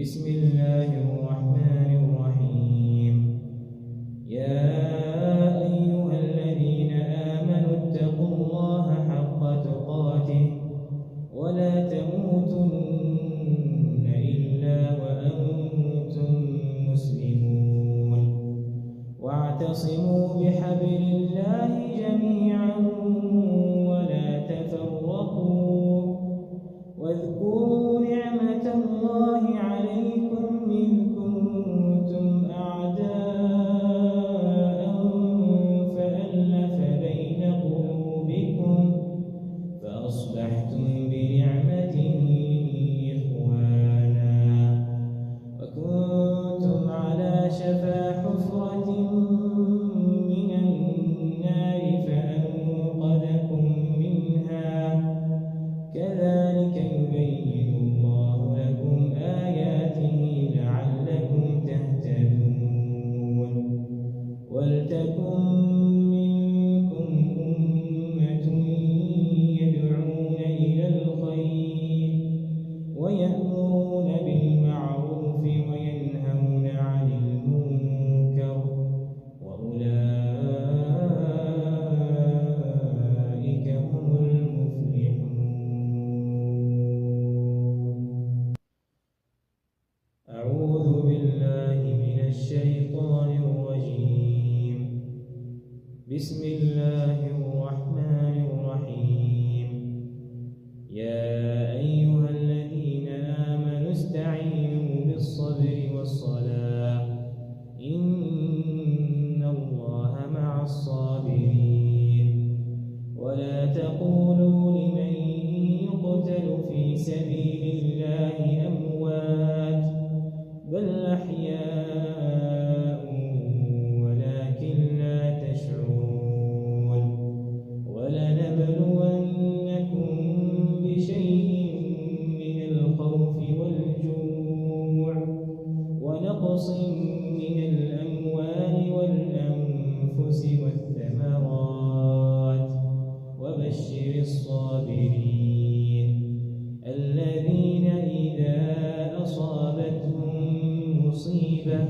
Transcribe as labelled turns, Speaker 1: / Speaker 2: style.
Speaker 1: بسم الله الرحمن الرحيم. يا أيها الذين آمنوا اتقوا الله حق تقاته ولا تموتن إلا وأنتم مسلمون واعتصموا بحبل الله جميعا ولا تفرقوا واذكروا نعمة الله عليكم إذ كنتم أعداء فألف بين قلوبكم فأصبحتم بنعمته إخوانا وكنتم على شفا حفرة من النار فأنقذكم منها كذلك يبين الله لكم آياته لعلكم تهتدون ولتكن منكم أمة يدعون إلى الخير ويأمرون بالمعروف وينهون عن المنكر وأولئك هم المفلحون. أعوذ بالله من الشيطان الرجيم. بسم الله الرحمن الرحيم. يا أيها الذين آمنوا استعينوا بالصبر والصلاة إن الله مع الصابرين ولا تقولوا لمن يقتل في سبيل الله أموات بل أحياء ولكن لا تشعرون ولنبلونكم بشيء من الخوف والجوع ونقص من الأموال والأنفس والثمرات وبشر الصابرين الذين إذا أصابتهم مصيبة